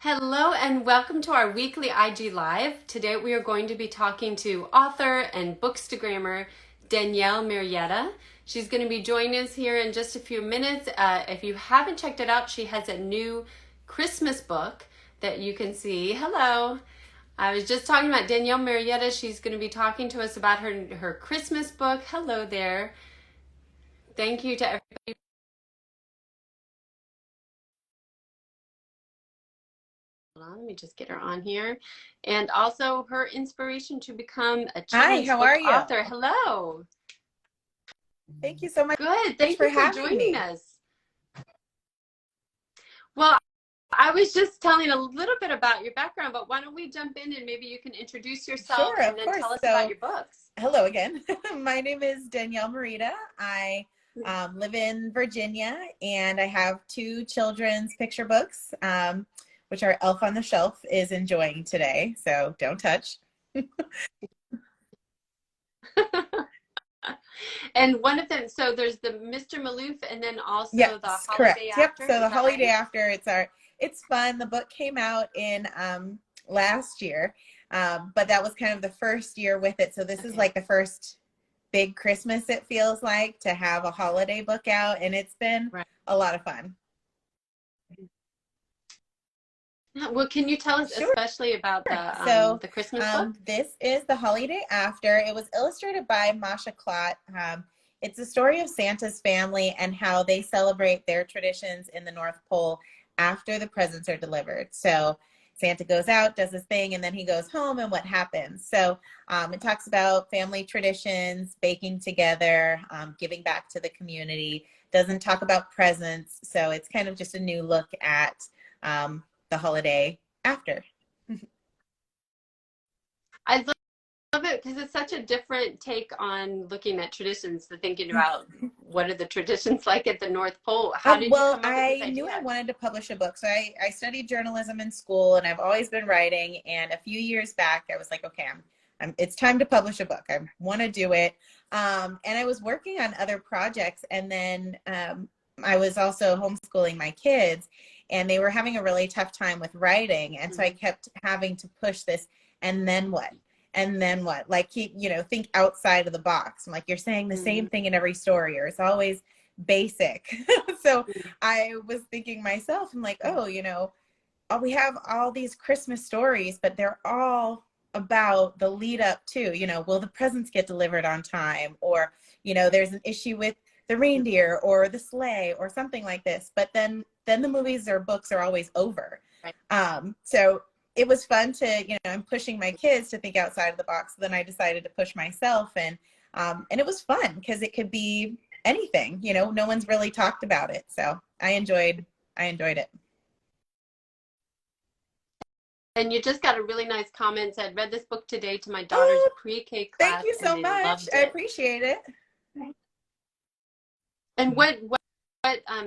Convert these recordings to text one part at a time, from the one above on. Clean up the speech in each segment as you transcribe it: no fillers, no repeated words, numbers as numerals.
Hello and welcome to our weekly IG Live. Today we are going to be talking to author and bookstagrammer Danielle Marietta. She's going to be joining us here in just a few minutes. If you haven't checked it out, she has a new Christmas book that you can see. Hello. I was just talking about Danielle Marietta. She's going to be talking to us about her Christmas book. Hello there. Thank you to everybody. Hold on, let me just get her on here. And also her inspiration to become a Hi, children's how book are you? author. Hello. Thank you so much Good. Thank for you for having joining me. us. Well, I was just telling a little bit about your background, but why don't we jump in and maybe you can introduce yourself Sure, and of then course. tell us about So, your books. hello again. My name is Danielle Marietta. I live in Virginia, and I have two children's picture books, which our Elf on the Shelf is enjoying today. So, don't touch. And one of them, so there's the Mr. Maloof and then also the Yes, Holiday correct. Yep. After. So Is the that holiday right? after, it's fun. The book came out in last year, but that was kind of the first year with it. So this is Okay. like the first big Christmas, it feels like, to have a holiday book out, and it's been Right. a lot of fun. Well, can you tell us Sure. especially about So the Christmas book? this is The Holiday After. It was illustrated by Masha Klott. It's a story of Santa's family and how they celebrate their traditions in the North Pole after the presents are delivered. So Santa goes out, does his thing, and then he goes home, and what happens. So it talks about family traditions, baking together, giving back to the community. Doesn't talk about presents. So it's kind of just a new look at the holiday after. I love it because it's such a different take on looking at traditions, to thinking about what are the traditions like at the North Pole. How did you Well, come up with this I knew idea? I wanted to publish a book. So I studied journalism in school, and I've always been writing. And a few years back, I was like, okay, it's time to publish a book. I want to do it. And I was working on other projects. And then I was also homeschooling my kids, and they were having a really tough time with writing. And so I kept having to push this. And then what? And then what? Like, think outside of the box. I'm like, you're saying the Mm-hmm. same thing in every story, or it's always basic. So I was thinking myself, I'm like, oh, we have all these Christmas stories, but they're all about the lead up to, will the presents get delivered on time? Or, there's an issue with the reindeer or the sleigh or something like this. But then the movies or books are always over. Right. So it was fun to, I'm pushing my kids to think outside of the box. Then I decided to push myself, and it was fun because it could be anything. No one's really talked about it. So I enjoyed it. And you just got a really nice comment, said, read this book today to my daughter's Oh, pre-K thank class you and so they much. loved I it. appreciate it. And what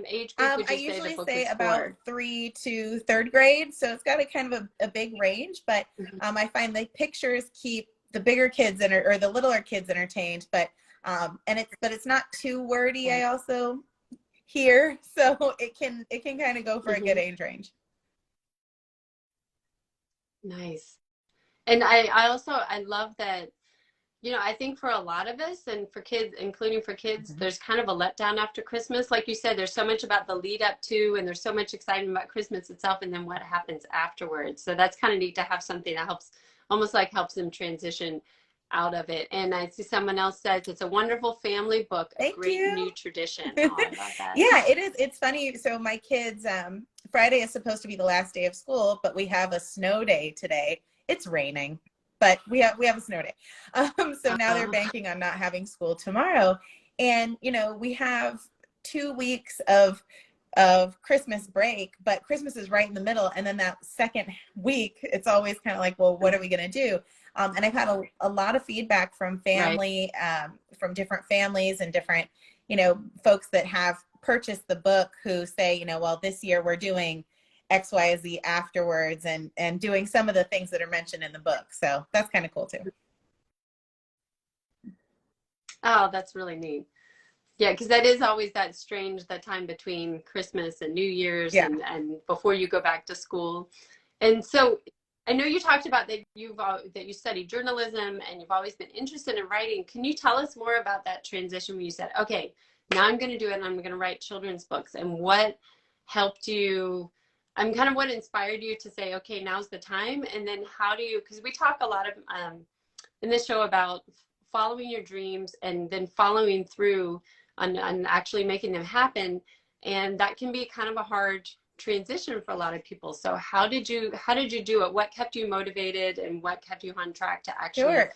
age group would I you say the usually book say is about for? 3 to 3rd grade, so it's got a kind of a big range. But Mhm. I find the pictures keep the bigger kids or the littler kids entertained. But it's not too wordy. I Right. also hear, so it can kind of go for a good Mhm. age range. Nice. And I love that, I think for a lot of us and for kids, including for kids, Mhm. there's kind of a letdown after Christmas. Like you said, there's so much about the lead up to, and there's so much excitement about Christmas itself, and then what happens afterwards. So that's kind of neat to have something that helps, almost like helps them transition out of it. And I see someone else says it's a wonderful family book, a Thank great you. new tradition. Oh, I love that. Yeah, it is. It's funny. So my kids, Friday is supposed to be the last day of school, but we have a snow day today. It's raining, but we have a snow day. So now they're Uh, banking on not having school tomorrow, and we have 2 weeks of Christmas break, but Christmas is right in the middle, and then that second week, it's always kind of like, well, what are we gonna do? And I've had a lot of feedback from right. family, from different families and different folks that have purchased the book who say, well, this year we're doing X, Y, Z afterwards, and doing some of the things that are mentioned in the book. So that's kind of cool too. Oh, that's really neat. Yeah, because that is always that time between Christmas and New Year's Yeah. and before you go back to school. And so I know you talked about that that you studied journalism and you've always been interested in writing. Can you tell us more about that transition when you said, okay, now I'm going to do it and I'm going to write children's books, and what helped you? I'm kind of what inspired you to say, okay, now's the time. And then how do you, because we talk a lot of in this show about following your dreams and then following through on actually making them happen. And that can be kind of a hard transition for a lot of people. So how did you do it? What kept you motivated and what kept you on track to actually Sure.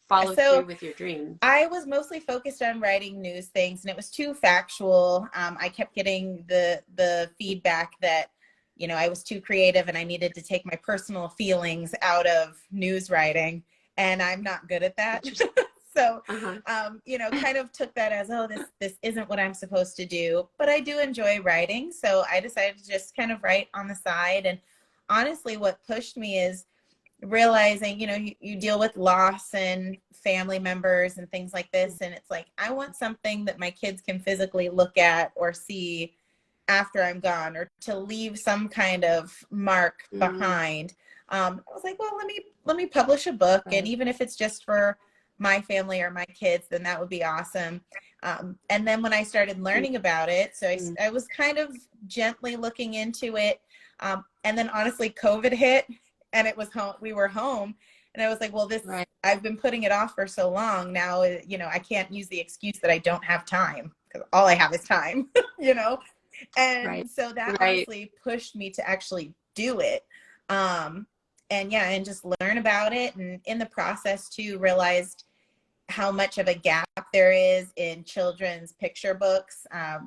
follow So through with your dream? I was mostly focused on writing news things, and it was too factual. I kept getting the feedback that, I was too creative and I needed to take my personal feelings out of news writing, and I'm not good at that. Interesting. So, Uh-huh. kind of took that as, oh, this isn't what I'm supposed to do. But I do enjoy writing, so I decided to just kind of write on the side. And honestly, what pushed me is realizing, you deal with loss and family members and things like this. And it's like, I want something that my kids can physically look at or see after I'm gone, or to leave some kind of mark Mm, behind. I was like, well, let me publish a book. And right. even if it's just for my family or my kids, then that would be awesome. And then when I started learning about it, so Mm, I was kind of gently looking into it. And then honestly, COVID hit, and it was home. We were home, and I was like, well, right. I've been putting it off for so long now, I can't use the excuse that I don't have time, because all I have is time, you know? Right. And so that Right. honestly pushed me to actually do it. Um, and yeah, and just learn about it. And in the process too, realized how much of a gap there is in children's picture books,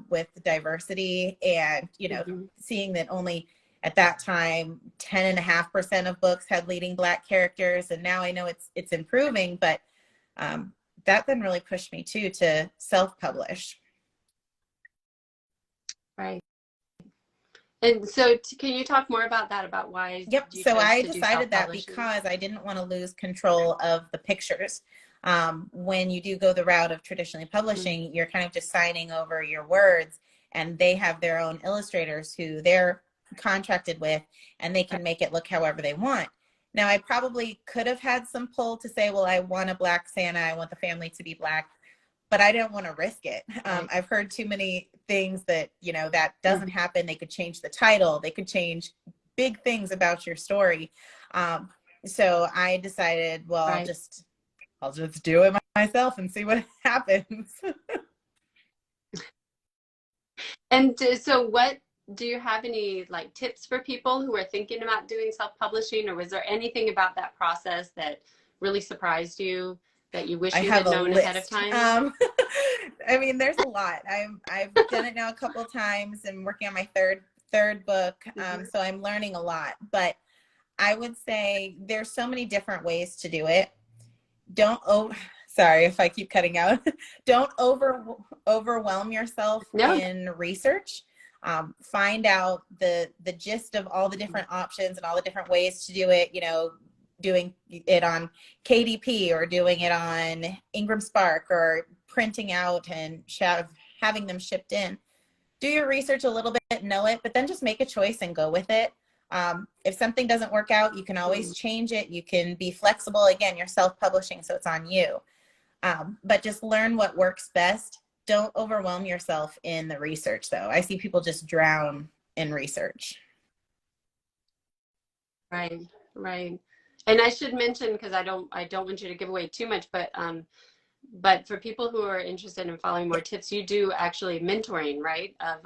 with diversity, and Mm-hmm. seeing that only at that time 10.5% of books had leading Black characters, and now I know it's improving, but um, that then really pushed me too to self-publish. Right. And so can you talk more about that, about why Yep. you So chose I to do decided that self-publishing? because I didn't want to lose control of the pictures. When you do go the route of traditionally Mm, publishing, you're kind of just signing over your words, and they have their own illustrators who they're contracted with, and they can make it look however they want. Now, I probably could have had some pull to say, well, I want a Black Santa, I want the family to be Black, but I didn't want to risk it. right. I've heard too many things that, that Mm, doesn't happen. They could change the title, they could change big things about your story. Um, so I decided, well, right. I'll just do it myself and see what happens. And so what do you have any like tips for people who are thinking about doing self-publishing, or was there anything about that process that really surprised you that you I wish you have had a known ahead of list. time? I mean, there's a lot. I've done it now a couple of times and working on my third book. Hmm. So I'm learning a lot. But I would say there's so many different ways to do it. Don't sorry if I keep cutting out. Don't overwhelm yourself No. in research. Find out the gist of all the different options and all the different ways to do it. Doing it on KDP, or doing it on Ingram Spark, or printing out and having them shipped in. Do your research a little bit, know it, but then just make a choice and go with it. If something doesn't work out, you can always Mm, change it. You can be flexible. Again, you're self-publishing, so it's on you. But just learn what works best. Don't overwhelm yourself in the research, though. I see people just drown in research. right. Right. And I should mention, because I don't want you to give away too much, but for people who are interested in following more Yeah. tips, you do actually mentoring, right, of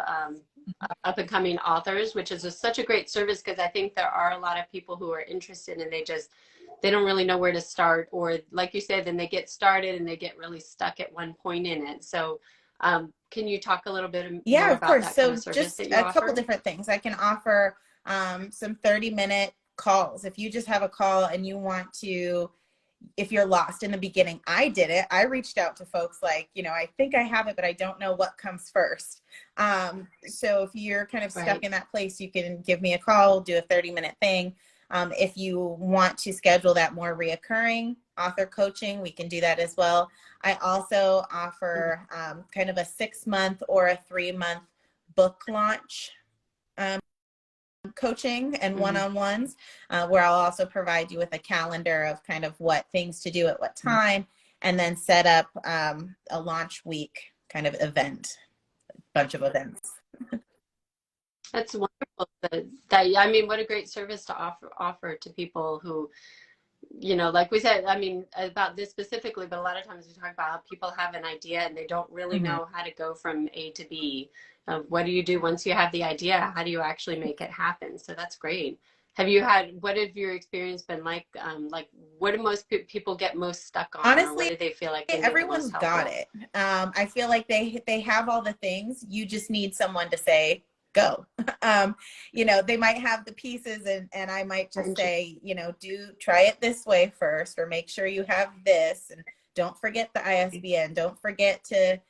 up and coming authors, which is such a great service, because I think there are a lot of people who are interested and they don't really know where to start, or like you said, then they get started and they get really stuck at one point in it. So can you talk a little bit Yeah, more of about course. that kind of So service just that you a couple offer? different things. I can offer some 30-minute calls. If you just have a call and you want to, if you're lost in the beginning, I did it. I reached out to folks like, I think I have it, but I don't know what comes first. So if you're kind of stuck Right. in that place, you can give me a call, do a 30-minute thing. If you want to schedule that more reoccurring author coaching, we can do that as well. I also offer kind of a 6-month or a 3-month book launch coaching and Mhm. one-on-ones, where I'll also provide you with a calendar of kind of what things to do at what time, and then set up a launch week kind of event, bunch of events. That's wonderful. That I mean, what a great service to offer to people who, like we said, I mean, about this specifically, but a lot of times we talk about how people have an idea and they don't really Mhm. know how to go from A to B. What do you do once you have the idea? How do you actually make it happen? So that's great. What have your experience been like? What do most people get most stuck on, or what Honestly, do they feel like they need the most everyone's help got with? it. I feel like they have all the things. You just need someone to say go. They might have the pieces, and I might just say, do try it this way first, or make sure you have this, and don't forget the ISBN. Don't forget to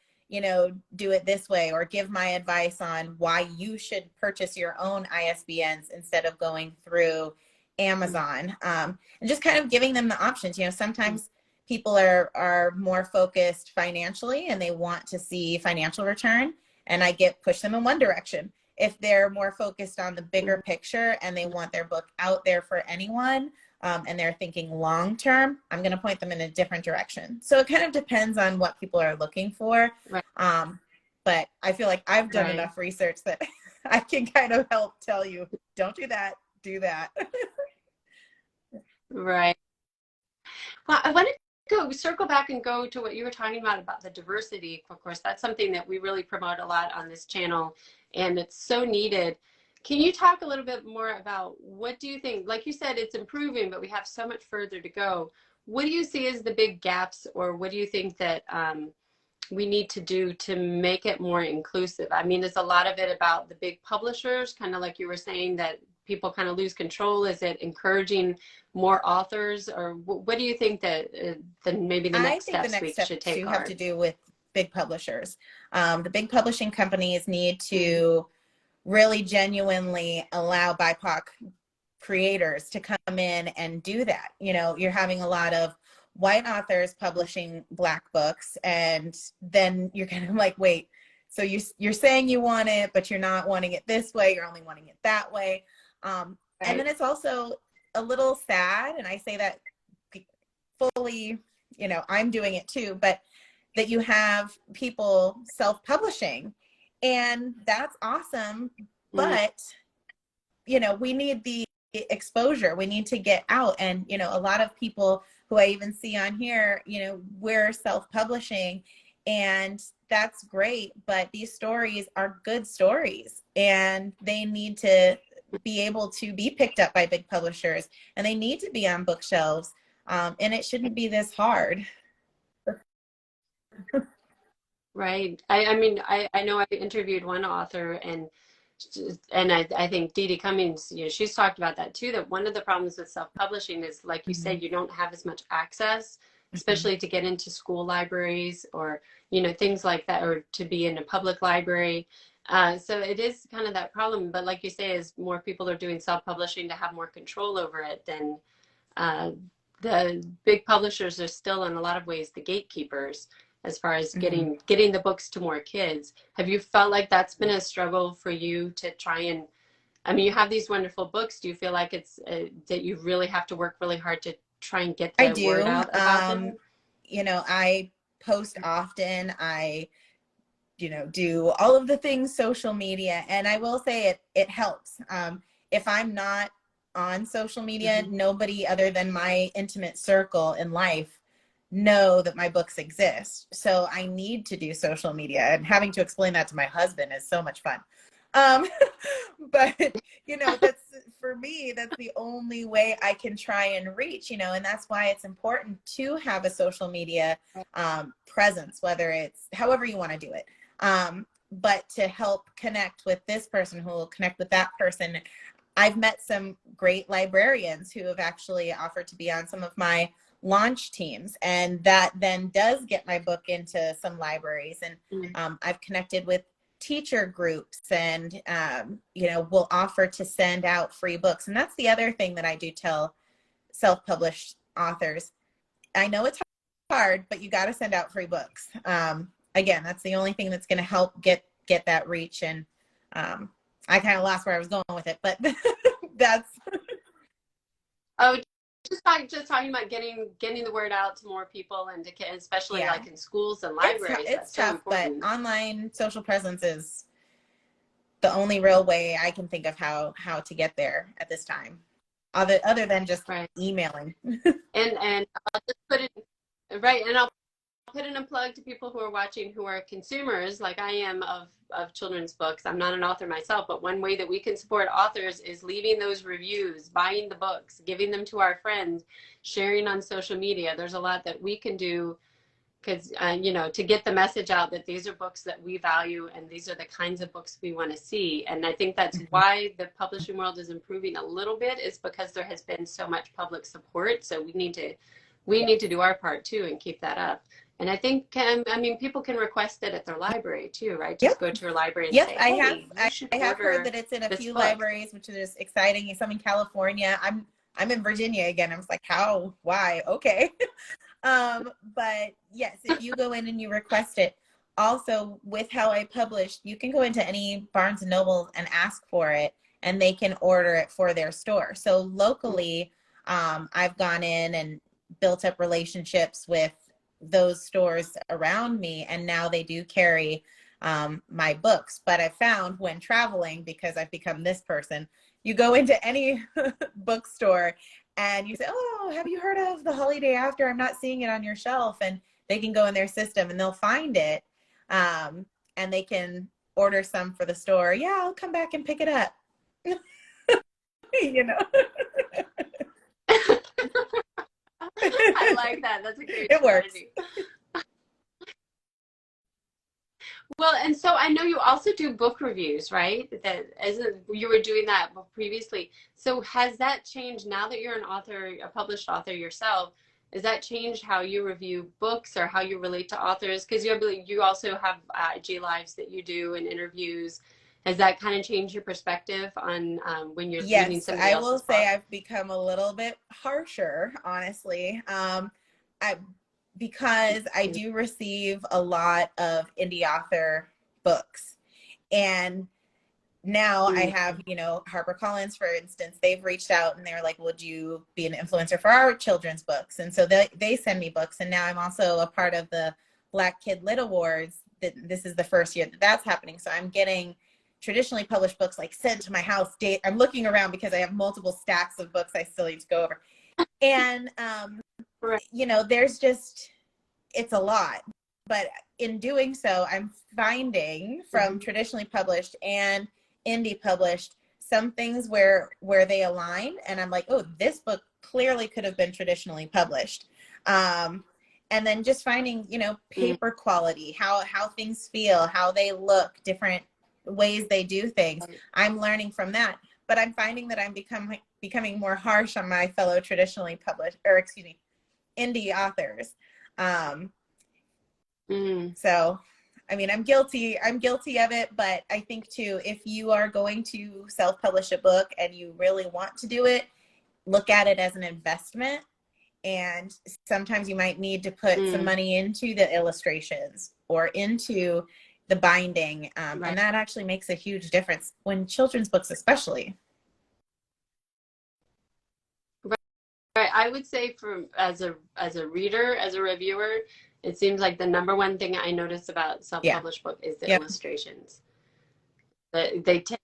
do it this way, or give my advice on why you should purchase your own ISBNs instead of going through Amazon, and just kind of giving them the options. Sometimes people are more focused financially and they want to see financial return, and I push them in one direction. If they're more focused on the bigger picture and they want their book out there for anyone, and they're thinking long term, I'm going to point them in a different direction. So it kind of depends on what people are looking for. Right. But I feel like I've done Right. enough research that I can kind of help tell you, don't do that, do that. Right. Well, I want to circle back and go to what you were talking about the diversity. Of course, that's something that we really promote a lot on this channel, and it's so needed. Can you talk a little bit more about what do you think? Like you said, it's improving, but we have so much further to go. What do you see as the big gaps, or what do you think that we need to do to make it more inclusive? I mean, is a lot of it about the big publishers, kind of like you were saying, that people kind of lose control? Is it encouraging more authors, or what do you think that maybe the I next think the steps next we steps should too take have are? to do with big publishers. The big publishing companies need to really genuinely allow BIPOC creators to come in and do that. You're having a lot of white authors publishing Black books, and then you're kind of like, wait, so you're saying you want it, but you're not wanting it this way, you're only wanting it that way. And then Right. it's also a little sad, and I say that fully, I'm doing it too, but that you have people self-publishing, and that's awesome, Mm. but we need the exposure. We need to get out. And, a lot of people who I even see on here, we're self-publishing, and that's great. But these stories are good stories, and they need to be able to be picked up by big publishers, and they need to be on bookshelves. And it shouldn't be this hard. Right. I mean, I know I interviewed one author, and I think Dee Dee Cummings, she's talked about that too, that one of the problems with self-publishing is, like you Mhm. said, you don't have as much access, Mhm. especially to get into school libraries, or, things like that, or to be in a public library. So it is kind of that problem. But like you say, as more people are doing self-publishing to have more control over it, then uh, the big publishers are still in a lot of ways the gatekeepers as far as Mhm. getting the books to more kids. Have you felt like that's been a struggle for you to try and, I mean, you have these wonderful books. Do you feel like it's that you really have to work really hard to try and get I the word do. out about them? I post often. I do all of the things social media, and I will say it helps. If I'm not on social media, Mm-hmm. nobody other than my intimate circle in life know that my books exist. So I need to do social media, and having to explain that to my husband is so much fun. Um, but that's, for me, that's the only way I can try and reach, and that's why it's important to have a social media presence, whether it's however you want to do it. But to help connect with this person who will connect with that person. I've met some great librarians who have actually offered to be on some of my launch teams, and that then does get my book into some libraries. And I've connected with teacher groups, and will offer to send out free books. And that's the other thing that I do tell self-published authors. I know it's hard, but you got to send out free books. Again, that's the only thing that's going to help get that reach, and I kind of lost where I was going with it, but that's Oh, just talking about getting the word out to more people and to kids, especially yeah. like in schools and It's libraries. it's That's so tough, but important. online social presence is the only real way I can think of how to get there at this time, other than just Right. emailing. And I'll just put it right, and I'll put in a plug to people who are watching who are consumers like I am of children's books. I'm not an author myself, but one way that we can support authors is leaving those reviews, buying the books, giving them to our friends, sharing on social media. There's a lot that we can do because you know, to get the message out that these are books that we value and these are the kinds of books we want to see. And I think that's why the publishing world is improving a little bit, is because there has been so much public support. So we need to do our part too and keep that up. And I think I mean, people can request it at their library too, right? Just Yep. go to your library and Yep, say, I have hey, you should I have heard order that it's in a this few book. libraries, which is exciting. Some in California. I'm in Virginia again. I was like, how? Why? Okay. But yes, if you go in and you request it, also with how I published, you can go into any Barnes and Noble and ask for it, and they can order it for their store. So locally, I've gone in and built up relationships with those stores around me, and now they do carry my books. But I found when traveling, because I've become this person, you go into any bookstore and you say, oh, have you heard of The Holiday After? I'm not seeing it on your shelf. And they can go in their system and they'll find it. And they can order some for the store. Yeah, I'll come back and pick it up. You know. I like that. That's a great It works. strategy. Well, and so I know you also do book reviews, right? That as you were doing that previously. So has that changed now that you're an author, a published author yourself? Has that changed how you review books or how you relate to authors? Because you also have IG lives that you do and interviews. Has that kind of changed your perspective on when you're reading Yes, somebody I will else's say book? I've become a little bit harsher, honestly. I because I do receive a lot of indie author books. And now I have, HarperCollins, for instance, they've reached out and they're like, would you be an influencer for our children's books? And so they send me books. And now I'm also a part of the Black Kid Lit Awards. This is the first year that that's happening. So I'm getting traditionally published books like sent to my house. I'm looking around because I have multiple stacks of books I still need to go over. And, Right. there's just, it's a lot. But in doing so, I'm finding from traditionally published and indie published some things where they align, and I'm like, oh, this book clearly could have been traditionally published. And then just finding, paper quality, how things feel, how they look, different ways they do things. I'm learning from that, but I'm finding that I'm becoming more harsh on my fellow traditionally published, or excuse me, indie authors. So, I mean, I'm guilty of it, but I think too, if you are going to self-publish a book and you really want to do it, look at it as an investment. And sometimes you might need to put some money into the illustrations or into the binding. Right. And that actually makes a huge difference when children's books, especially. Right. I would say as a reader, as a reviewer, it seems like the number one thing I notice about self-published book is the illustrations. They tend to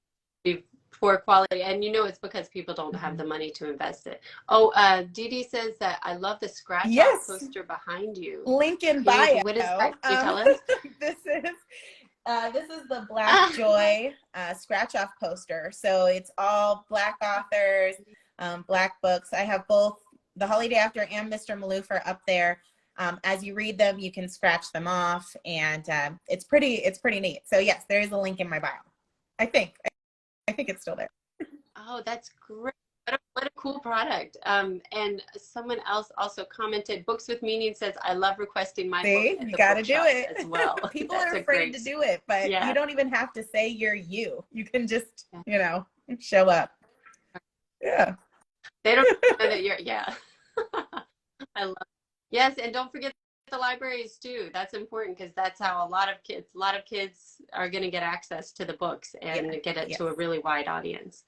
be poor quality, and it's because people don't have the money to invest it. Oh, Dee Dee says that I love the scratch off poster behind you. Link in bio. What is that? Can you tell us? This is the Black Joy scratch off poster. So it's all Black authors, Black books. I have both The Holiday After and Mr. Maloof are up there. As you read them, you can scratch them off, and it's pretty neat. So yes, there is a link in my bio. I think it's still there. Oh, that's great. What a cool product. And someone else also commented, Books with Meaning says, I love requesting my book at you the got to do bookshop it as well. People are afraid to do it, but you don't even have to say you're you. You can just, show up. Yeah. They don't know that you're, I love it. Yes, and don't forget the libraries do. That's important because that's how a lot of kids are going to get access to the books and Yeah. get it Yes. to a really wide audience.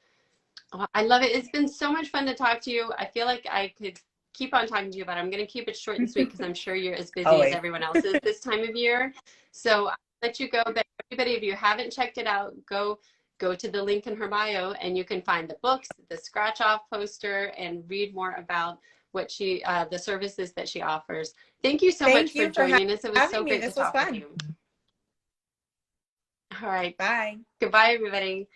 Oh, I love it. It's been so much fun to talk to you. I feel like I could keep on talking to you, but I'm going to keep it short and sweet because I'm sure you're as busy as Always. everyone else is this time of year. So I'll let you go. But everybody, if you haven't checked it out, go to the link in her bio and you can find the books, the scratch off poster, and read more about what the services that she offers. Thank you so much Thank for you for joining us. It was so having me. great to This was talk with fun. you. All right. Bye. Goodbye, everybody.